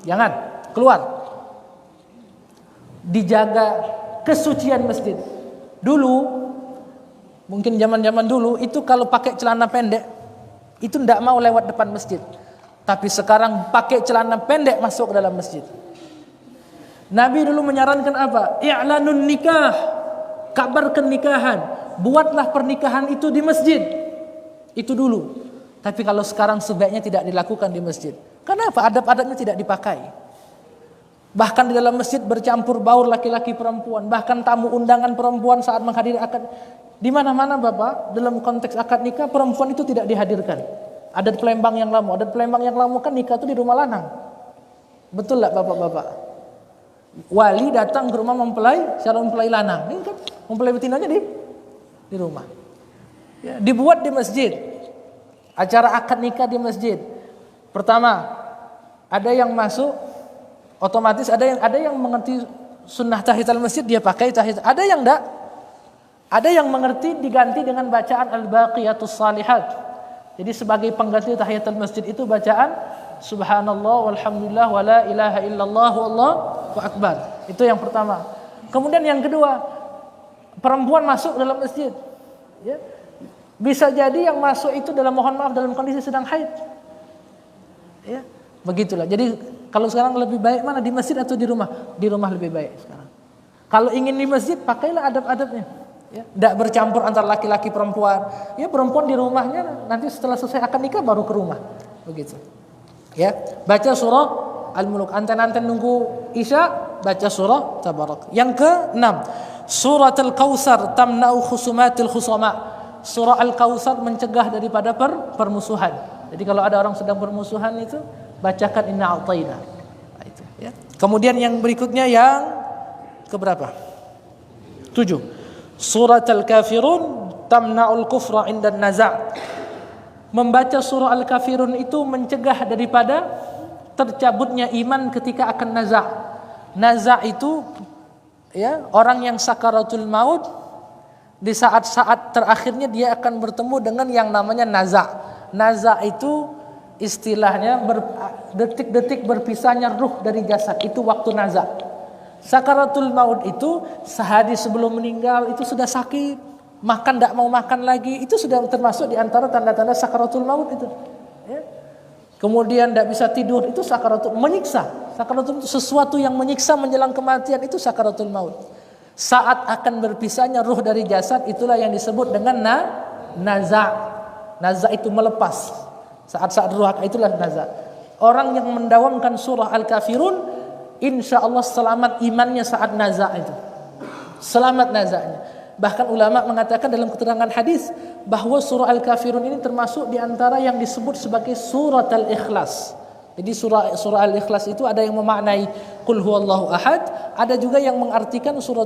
Jangan keluar. Dijaga kesucian masjid. Dulu mungkin zaman-zaman dulu itu kalau pakai celana pendek itu tidak mau lewat depan masjid. Tapi sekarang pakai celana pendek masuk ke dalam masjid. Nabi dulu menyarankan apa? I'lanun nikah. Kabarkan nikahan. Buatlah pernikahan itu di masjid. Itu dulu. Tapi kalau sekarang sebaiknya tidak dilakukan di masjid. Kenapa? Adab-adabnya tidak dipakai. Bahkan di dalam masjid bercampur baur laki-laki perempuan. Bahkan tamu undangan perempuan saat menghadiri akad. Di mana-mana Bapak, dalam konteks akad nikah perempuan itu tidak dihadirkan. Adat Palembang yang lama, kan nikah itu di rumah lanang. Betul enggak Bapak-bapak? Wali datang ke rumah mempelai, calon mempelai lanang. Ini kan mempelai betinanya di rumah. Ya, dibuat di masjid. Acara akad nikah di masjid. Pertama, ada yang masuk otomatis ada yang mengerti sunnah tahiyatul masjid dia pakai tahiyat. Ada yang enggak. Ada yang mengerti diganti dengan bacaan al-baqiyatus salihat. Jadi sebagai pengganti tahiyatul masjid itu bacaan subhanallah walhamdulillah wala ilaha illallah wallahu akbar. Itu yang pertama. Kemudian yang kedua, perempuan masuk dalam masjid. Ya. Bisa jadi yang masuk itu dalam kondisi sedang haid. Ya, begitulah. Jadi kalau sekarang lebih baik mana, di masjid atau di rumah? Di rumah lebih baik sekarang. Kalau ingin di masjid, pakailah adab-adabnya. Ya, tidak bercampur antara laki-laki perempuan. Ya, perempuan di rumahnya, nanti setelah selesai akad nikah baru ke rumah. Begitu. Ya, baca surah Al-Muluk. Anten-anten nunggu Isya, baca surah Tabarak. Yang ke-6, Surat Al-Kautsar tamna'u khusumatil khusama. Surah Al-Kautsar mencegah daripada permusuhan. Jadi kalau ada orang sedang bermusuhan itu bacakan inna a'tayna. Nah, itu ya. Kemudian yang berikutnya yang keberapa? 7. Surat Al-Kafirun tamna'ul kufra indan naza'. Membaca surah Al-Kafirun itu mencegah daripada tercabutnya iman ketika akan naza'. Naza' itu ya, orang yang sakaratul maut Di saat-saat terakhirnya dia akan bertemu dengan yang namanya naza. Naza itu istilahnya detik-detik berpisahnya ruh dari jasad, itu waktu naza. Sakaratul maut itu sehari sebelum meninggal itu sudah sakit, makan tidak mau makan lagi, itu sudah termasuk di antara tanda-tanda sakaratul maut itu. Ya. Kemudian tidak bisa tidur, itu sakaratul, menyiksa. Sakaratul sesuatu yang menyiksa menjelang kematian, itu sakaratul maut. Saat akan berpisahnya ruh dari jasad, itulah yang disebut dengan naza. Naza itu melepas. Saat-saat ruh, itulah naza. Orang yang mendawamkan surah Al-Kafirun, insya Allah selamat imannya saat naza itu. Selamat nazanya. Bahkan ulama mengatakan dalam keterangan hadis bahwa surah Al-Kafirun ini termasuk di antara yang disebut sebagai surat Al-Ikhlas. Jadi surah Al-Ikhlas itu ada yang memaknai Qul huwallahu ahad, ada juga yang mengartikan surah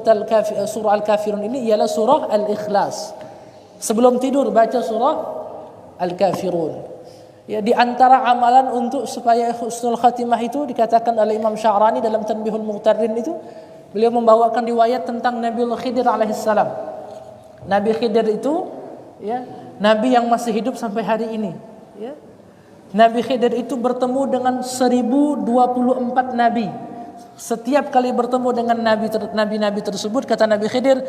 Al-Kafirun ini ialah surah Al-Ikhlas. Sebelum tidur baca surah Al-Kafirun. Ya, di antara amalan untuk supaya husnul khatimah itu dikatakan oleh Imam Sya'rani dalam Tanbihul Mughtarin itu, beliau membawakan riwayat tentang Nabiul Khidir alaihissalam. Nabi Khidir itu ya, nabi yang masih hidup sampai hari ini, ya. Nabi Khidir itu bertemu dengan 1024 nabi. Setiap kali bertemu dengan nabi-nabi tersebut, kata Nabi Khidir,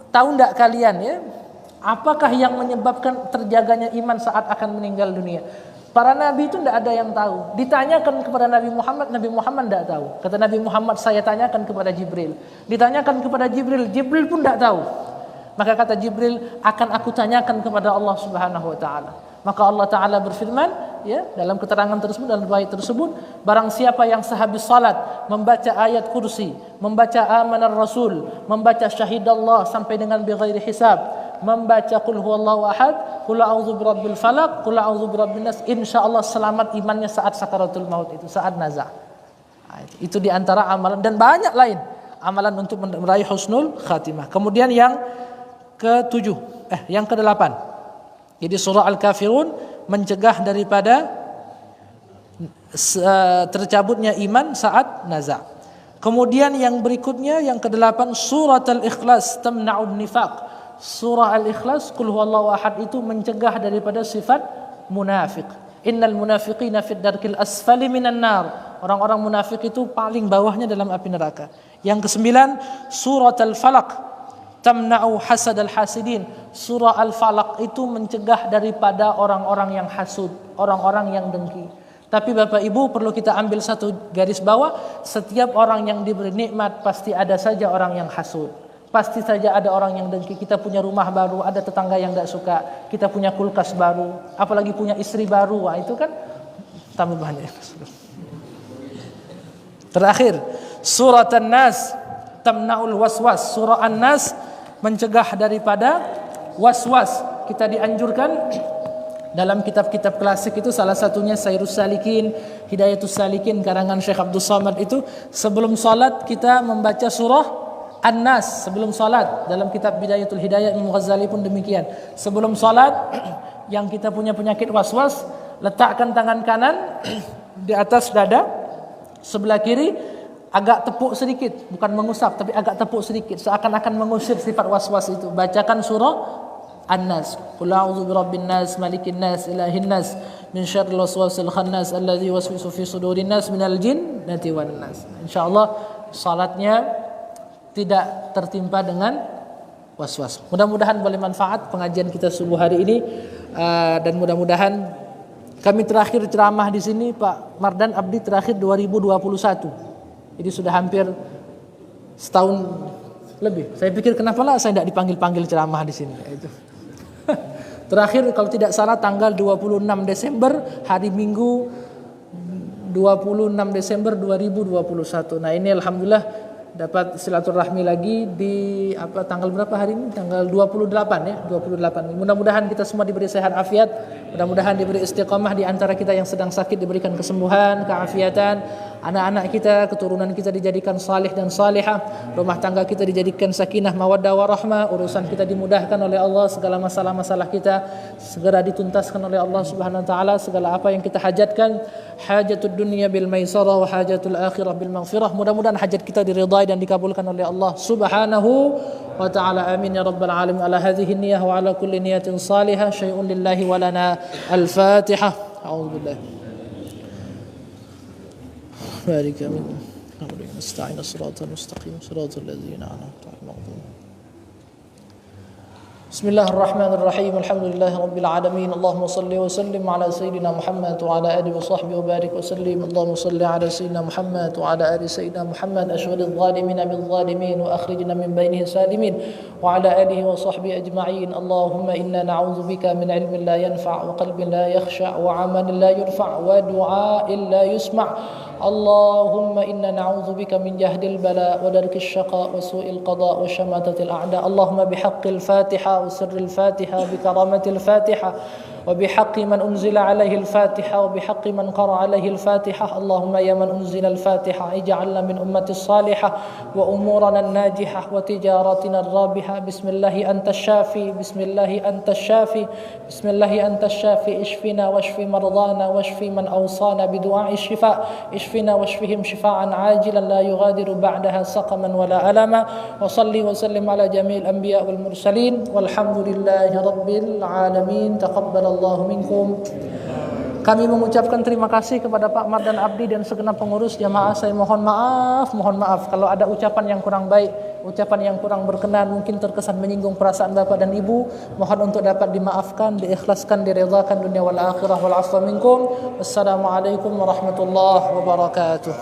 tahu enggak kalian ya, apakah yang menyebabkan terjaganya iman saat akan meninggal dunia? Para nabi itu tidak ada yang tahu. Ditanyakan kepada Nabi Muhammad tidak tahu. Kata Nabi Muhammad, saya tanyakan kepada Jibril. Ditanyakan kepada Jibril, Jibril pun tidak tahu. Maka kata Jibril, akan aku tanyakan kepada Allah Subhanahu wa taala. Maka Allah Ta'ala berfirman ya, dalam keterangan tersebut, dalam ayat tersebut, barang siapa yang sehabis salat membaca ayat kursi, membaca amanar rasul, membaca syahidallah sampai dengan bighairi hisab, membaca qul huwallahu ahad, qul a'udzu birabbil falaq, qul a'udzu birabbin nas, insyaallah selamat imannya saat sakaratul maut itu, saat naza. Itu di antara amalan dan banyak lain amalan untuk meraih husnul khatimah. Kemudian yang yang ke-8. Jadi surah Al-Kafirun mencegah daripada tercabutnya iman saat naza. Kemudian yang berikutnya yang ke-8, surat Al-Ikhlas tamna'un nifaq. Surah Al-Ikhlas qul huwallahu ahad itu mencegah daripada sifat munafik. Innal munafiqina fid darkil asfali minan nar. Orang-orang munafik itu paling bawahnya dalam api neraka. Yang ke-9, surat Al-Falaq tamna'u hasad al-hasidin. Surah Al-Falaq itu mencegah daripada orang-orang yang hasud, orang-orang yang dengki. Tapi Bapak Ibu perlu kita ambil satu garis bawah, setiap orang yang diberi nikmat pasti ada saja orang yang hasud. Pasti saja ada orang yang dengki. Kita punya rumah baru, ada tetangga yang tidak suka. Kita punya kulkas baru, apalagi punya istri baru. Wah, itu kan tambah banyak. Terakhir, surat An-Nas tamna'ul waswas. Surah An-Nas mencegah daripada was-was. Kita dianjurkan dalam kitab-kitab klasik itu, salah satunya Sairus Salikin, Hidayatus Salikin karangan Syekh Abdul Samad itu, sebelum salat kita membaca surah An-Nas sebelum salat. Dalam kitab Bidayatul Hidayah Imam Ghazali pun demikian. Sebelum salat yang kita punya penyakit was-was, letakkan tangan kanan di atas dada, sebelah kiri agak tepuk sedikit, bukan mengusap tapi agak tepuk sedikit, seakan-akan mengusir sifat was-was itu. Bacakan surah An-Nas. Qul a'udzu birabbin nas, malikin nas, ilahin nas, min syarril waswasil khannas alladzi yuwaswisu fi sudurin nas minal jinnati wan nas. Insyaallah salatnya tidak tertimpa dengan was-was. Mudah-mudahan boleh manfaat pengajian kita subuh hari ini, dan mudah-mudahan kami terakhir ceramah di sini Pak Mardan Abdi terakhir 2021. Jadi sudah hampir setahun lebih. Saya pikir kenapa lah saya tidak dipanggil-panggil ceramah di sini. Itu. Terakhir kalau tidak salah tanggal 26 Desember, hari Minggu 26 Desember 2021. Nah ini alhamdulillah dapat silaturahmi lagi di tanggal berapa hari ini? Tanggal 28 ya, 28. Mudah-mudahan kita semua diberi sehat afiat, Mudah-mudahan diberi istiqamah di antara kita yang sedang sakit, diberikan kesembuhan, keafiatan. Anak-anak kita, keturunan kita dijadikan salih dan salihah. Rumah tangga kita dijadikan sakinah, mawaddah, warahmah. Urusan kita dimudahkan oleh Allah. Segala masalah-masalah kita segera dituntaskan oleh Allah Subhanahu wa taala. Segala apa yang kita hajatkan, hajatud dunya bil maisarah wa hajatul akhirah bil maghfirah. Mudah-mudahan hajat kita diridai dan dikabulkan oleh Allah Subhanahu wa ta'ala. Amin ya rabbal alamin. Ala hadhihi niyyah wa ala kulli niyatin salihah. Syai'un lillahi wa lana. Al-Fatihah. A'udzu billahi. Barik amin. Nasta'in as-siratal mustaqim. Siratal ladzina an'amta 'alaihim. بسم الله الرحمن الرحيم الحمد لله رب العالمين اللهم صل وسلم على سيدنا محمد وعلى آله وصحبه وبارك وسلم اللهم صل على سيدنا محمد وعلى آل سيدنا محمد أشغل الظالمين بالظالمين وأخرجنا من بينه سالمين وعلى آله وصحبه أجمعين اللهم إنا نعوذ بك من علم لا ينفع وقلب لا يخشع وعمل لا يرفع ودعاء لا يسمع اللهم إنا نعوذ بك من جهد البلاء ودرك الشقاء وسوء القضاء وشماتة الأعداء اللهم بحق الفاتحة وسر الفاتحة بكرامة الفاتحة وبحق من أنزل عليه الفاتحة وبحق من قرأ عليه الفاتحة اللهم يا من أنزل الفاتحة اجعلنا من أمة الصالحة وأمورنا الناجحة وتجارتنا الرابحة بسم الله أنت الشافي بسم الله أنت الشافي بسم الله أنت الشافي اشفنا واشف مرضانا واشف من أوصانا بدعاء الشفاء اشفنا واشفهم شفاء عاجلا لا يغادر بعدها سقما ولا ألما وصلي وسلم على جميع الأنبياء والمرسلين والحمد لله رب العالمين تقبل الله منكم. Kami mengucapkan terima kasih kepada Pak Mardan Abdi dan segenap pengurus jamaah. Saya mohon maaf kalau ada ucapan yang kurang baik, ucapan yang kurang berkenan, mungkin terkesan menyinggung perasaan Bapak dan Ibu. Mohon untuk dapat dimaafkan, diikhlaskan, diridhakan dunia wal akhirah wal afwa minkum. Wassalamualaikum warahmatullahi wabarakatuh.